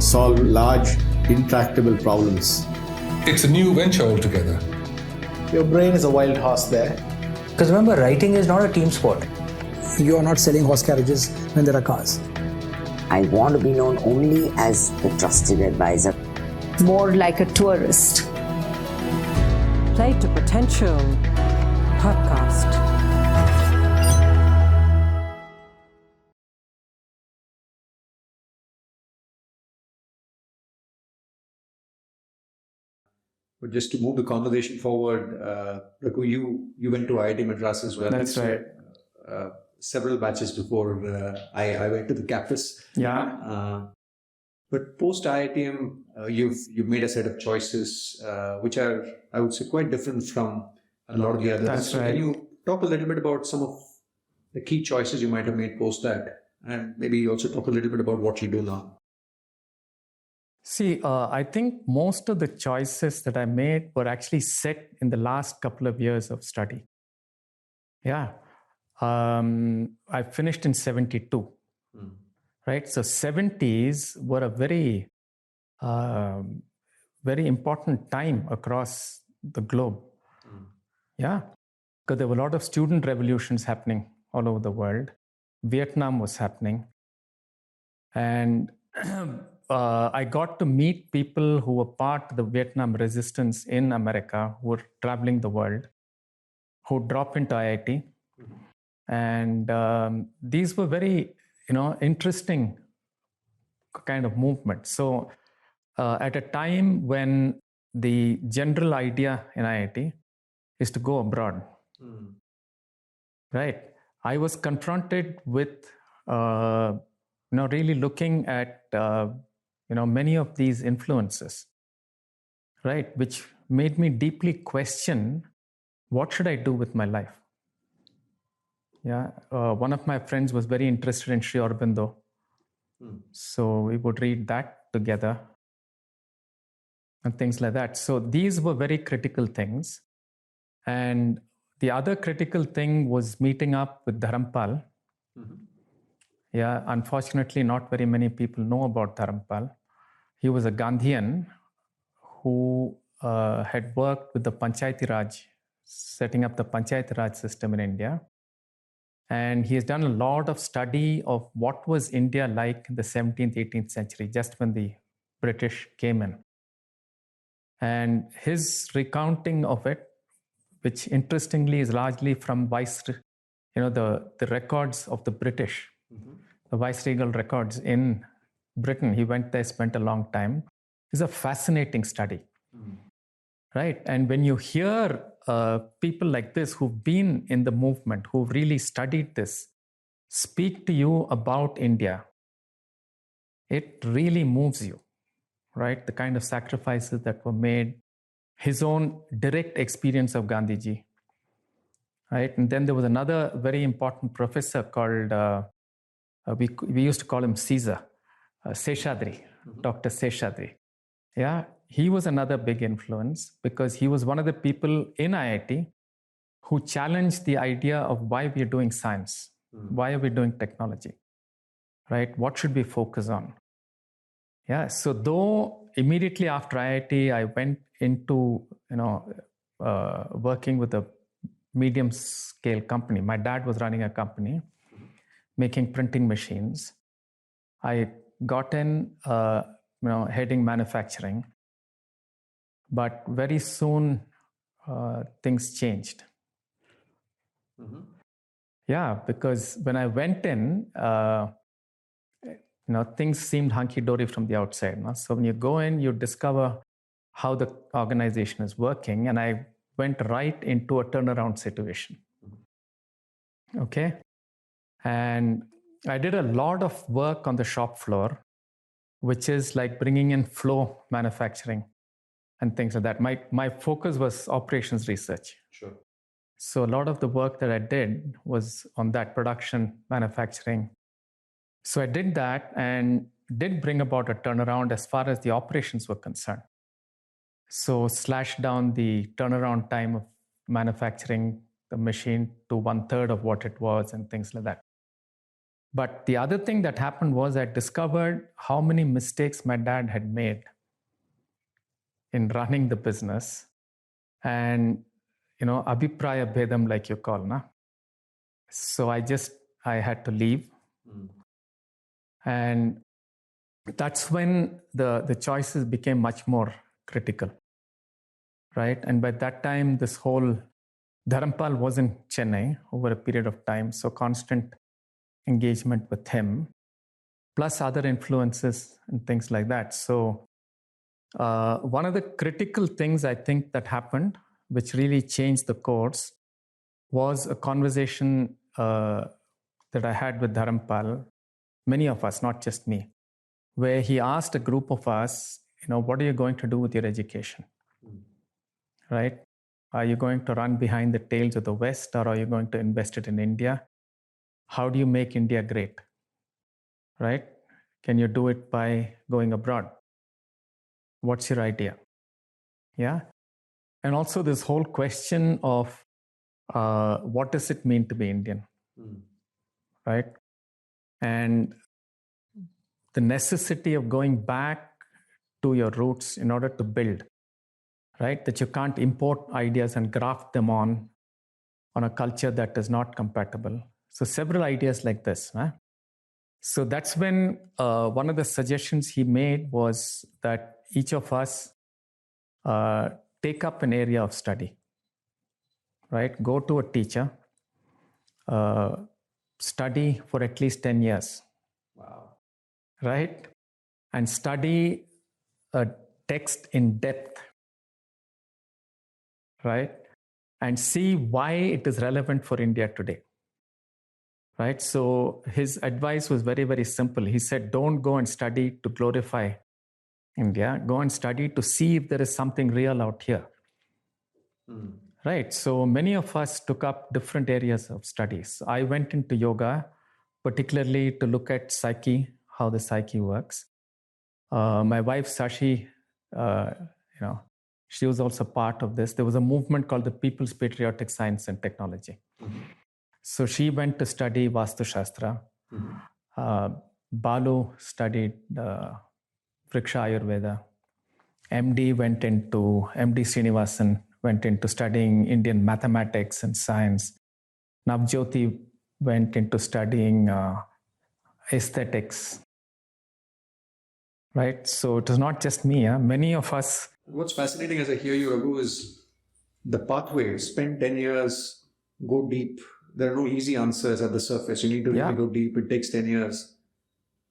solve large, intractable problems. It's a new venture altogether. Your brain is a wild horse there. Because remember, writing is not a team sport. You are not selling horse carriages when there are cars. I want to be known only as the trusted advisor. More like a tourist. Play to Potential podcast. But just to move the conversation forward, Raghu, you went to IIT Madras as well. That's right. Several batches before I went to the campus. Yeah. But post IITM, you've made a set of choices which are, I would say, quite different from a lot of the others. That's right. Can you talk a little bit about some of the key choices you might have made post that, and maybe also talk a little bit about what you do now? See, I think most of the choices that I made were actually set in the last couple of years of study. Yeah. I finished in 72, right? So 70s were a very, very important time across the globe. Yeah. Because there were a lot of student revolutions happening all over the world. Vietnam was happening. And I got to meet people who were part of the Vietnam resistance in America, who were traveling the world, who dropped into IIT. And these were very, interesting kind of movements. So at a time when the general idea in IIT is to go abroad, right? I was confronted with, really looking at, many of these influences, right? Which made me deeply question, what should I do with my life? Yeah, one of my friends was very interested in Sri Aurobindo. So we would read that together and things like that. So these were very critical things. And the other critical thing was meeting up with Dharampal. Yeah, unfortunately, not very many people know about Dharampal. He was a Gandhian who had worked with the Panchayati Raj, setting up the Panchayati Raj system in India. And he has done a lot of study of what was India like in the 17th, 18th century, just when the British came in. And his recounting of it, which interestingly is largely from the records of the British, the viceregal records in Britain. He went there, spent a long time. It's a fascinating study, right? And when you hear people like this who've been in the movement, who've really studied this, speak to you about India, it really moves you, right? The kind of sacrifices that were made, his own direct experience of Gandhiji, right? And then there was another very important professor called, we used to call him Caesar, Seshadri, Dr. Seshadri. Yeah, he was another big influence because he was one of the people in IIT who challenged the idea of why we are doing science, why are we doing technology, right? What should we focus on? Yeah, so though immediately after IIT, I went into, working with a medium scale company. My dad was running a company making printing machines. I got in, heading manufacturing, but very soon things changed. Yeah, because when I went in, things seemed hunky-dory from the outside. So when you go in, you discover how the organization is working, and I went right into a turnaround situation. Okay, and I did a lot of work on the shop floor, which is like bringing in flow manufacturing and things like that. My focus was operations research. Sure. So a lot of the work that I did was on that production, manufacturing. So I did that and did bring about a turnaround as far as the operations were concerned. So slashed down the turnaround time of manufacturing the machine to 1/3 of what it was and things like that. But the other thing that happened was I discovered how many mistakes my dad had made in running the business. And, abhipraya bhedam, like you call, na? So I had to leave. And that's when the choices became much more critical, right? And by that time, this whole Dharampal was in Chennai over a period of time, so constant engagement with him, plus other influences and things like that. So one of the critical things I think that happened, which really changed the course, was a conversation that I had with Dharampal, many of us, not just me, where he asked a group of us, what are you going to do with your education? Right? Are you going to run behind the tails of the West, or are you going to invest it in India? How do you make India great? Right? Can you do it by going abroad? What's your idea? Yeah. And also this whole question of what does it mean to be Indian? Right? And the necessity of going back to your roots in order to build, right? That you can't import ideas and graft them on a culture that is not compatible. So several ideas like this. Right? So that's when one of the suggestions he made was that each of us take up an area of study, right? Go to a teacher, study for at least 10 years. Wow. Right? And study a text in depth, right? And see why it is relevant for India today, right? So his advice was very, very simple. He said, don't go and study to glorify India. Go and study to see if there is something real out here. Right? So many of us took up different areas of studies. I went into yoga, particularly to look at psyche, how the psyche works. My wife, Sashi, she was also part of this. There was a movement called the People's Patriotic Science and Technology. So she went to study Vastu Shastra. Balu studied Vriksha Ayurveda. MD Srinivasan went into studying Indian mathematics and science. Navjyoti went into studying aesthetics. Right? So it was not just me. Many of us. What's fascinating as I hear you, Raghu, is the pathway. Spend 10 years, go deep. There are no easy answers at the surface. You need to really go deep. It takes 10 years.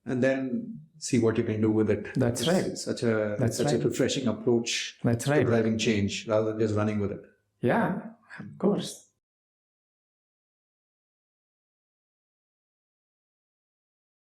And then see what you can do with it. That's right. It's such a refreshing approach to driving change rather than just running with it. Yeah, of course.